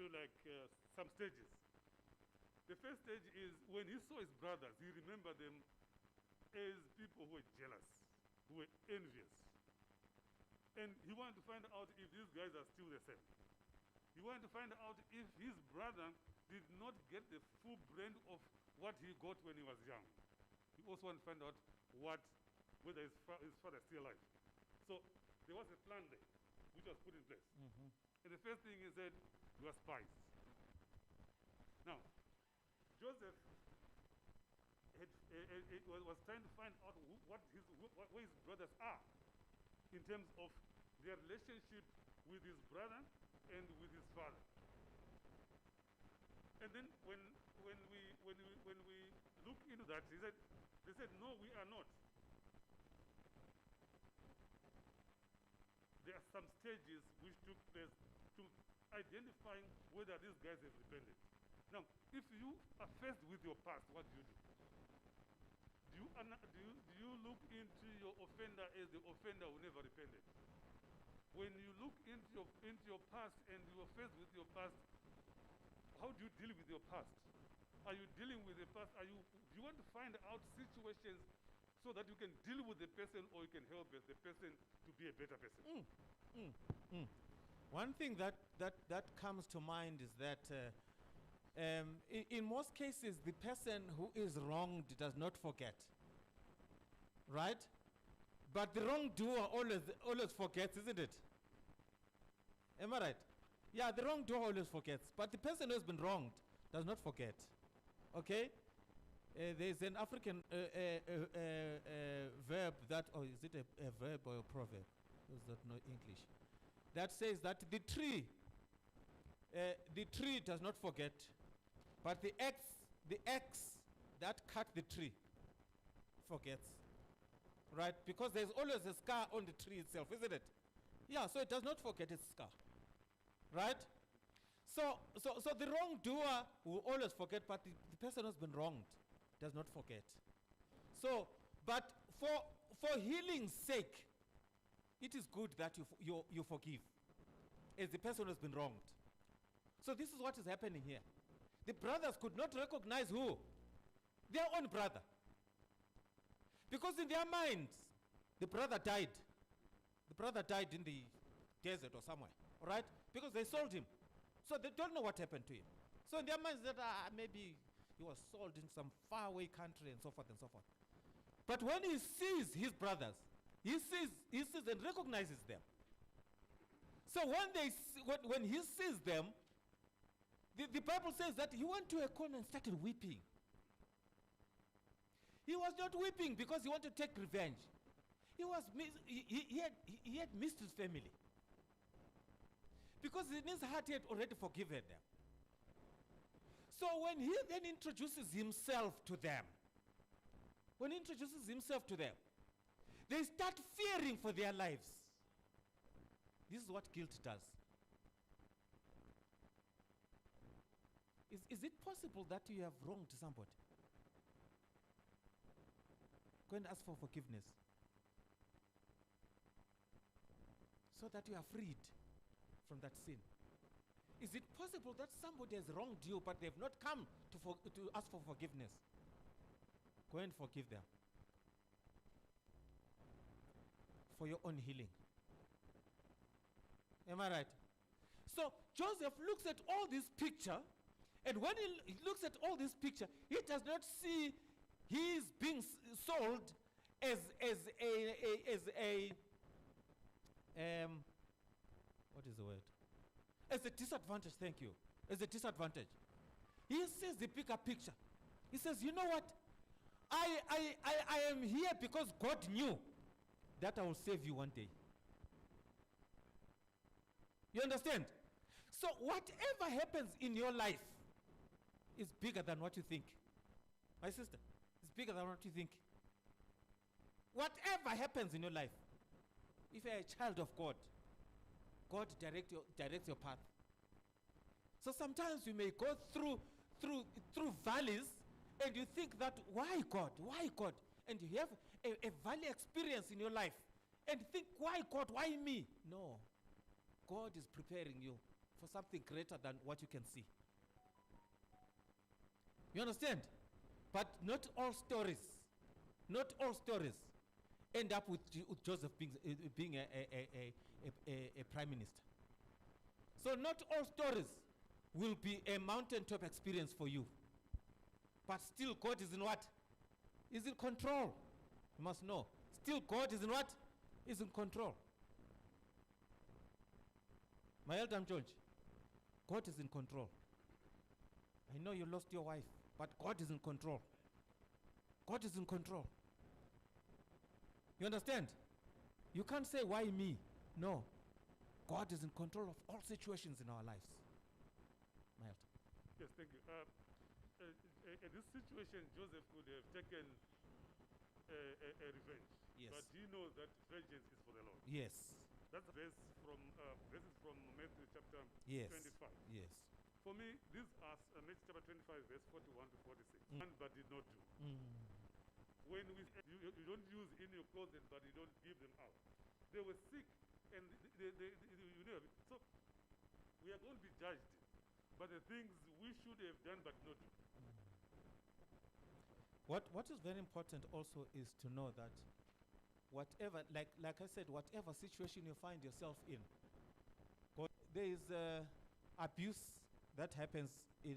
you like some stages. The first stage is when he saw his brothers, he remembered them as people who were jealous, who were envious. And he wanted to find out if these guys are still the same. He wanted to find out if his brother did not get the full brand of what he got when he was young. He also wanted to find out whether his father is still alive. So there was a plan there, which was put in place. Mm-hmm. And the first thing he said was spies. Now, Joseph was trying to find out where his brothers are in terms of their relationship with his brother and with his father. And then when we look into that, they said, no, we are not. There are some stages which took place to identifying whether these guys have repented. Now, if you are faced with your past, what do? Do you look into your offender as the offender who never repented? When you look into your past and you are faced with your past, how do you deal with your past? Are you dealing with the past? Do you want to find out situations so that you can deal with the person or you can help the person to be a better person? One thing that comes to mind is that in most cases, the person who is wronged does not forget, right? But the wrongdoer always forgets, isn't it? Am I right? Yeah, the wrongdoer always forgets, but the person who has been wronged does not forget. Okay? There's an African verb that, or is it a verb or a proverb? Those that know English. That says that the tree does not forget, but the axe that cut the tree forgets. Right? Because there's always a scar on the tree itself, isn't it? Yeah, so it does not forget its scar. Right? So the wrongdoer will always forget, but the person who's been wronged does not forget. So, but for healing's sake, it is good that you forgive as the person who has been wronged. So this is what is happening here. The brothers could not recognize who? Their own brother. Because in their minds, the brother died. The brother died in the desert or somewhere, all right? Because they sold him. So they don't know what happened to him. So in their minds that maybe he was sold in some faraway country and so forth and so forth. But when he sees his brothers, he sees and recognizes them. So when he sees them, the Bible says that he went to a corner and started weeping. He was not weeping because he wanted to take revenge. He had missed his family. Because in his heart he had already forgiven them. So when he then introduces himself to them, they start fearing for their lives. This is what guilt does. Is it possible that you have wronged somebody? Go and ask for forgiveness, so that you are freed from that sin. Is it possible that somebody has wronged you, but they've not come to ask for forgiveness? Go and forgive them for your own healing. Am I right? So Joseph looks at all this picture, and when he looks at all this picture, he does not see he is being sold as a what is the word? As a disadvantage, thank you. As a disadvantage. He sees the bigger picture. He says, you know what? I am here because God knew that I will save you one day. You understand? So whatever happens in your life is bigger than what you think. My sister, it's bigger than what you think. Whatever happens in your life, if you're a child of God, God directs your path. So sometimes you may go through valleys, and you think that, why God? Why God? And you have a valley experience in your life, and think, why God? Why me? No. God is preparing you for something greater than what you can see. You understand? But not all stories end up with Joseph being a prime minister. So not all stories will be a mountaintop experience for you. But still God is in what? Is in control. You must know. Still God is in what? Is in control. My elder George, God is in control. I know you lost your wife, but God is in control. God is in control. You understand? You can't say, why me? No. God is in control of all situations in our lives. My elder. Yes, thank you. In this situation, Joseph could have taken a revenge. Yes. But he knows that vengeance is for the Lord. Yes. That's a verse from Matthew chapter Yes. 25. Yes. For me, these are Matthew chapter 25, verse 41 to 46. One but did not do. When you don't use in your closet, but you don't give them out. They were sick, and you know. So we are going to be judged. But the things we should have done, but not do. What is very important also is to know that whatever, like I said, whatever situation you find yourself in, there is abuse that happens in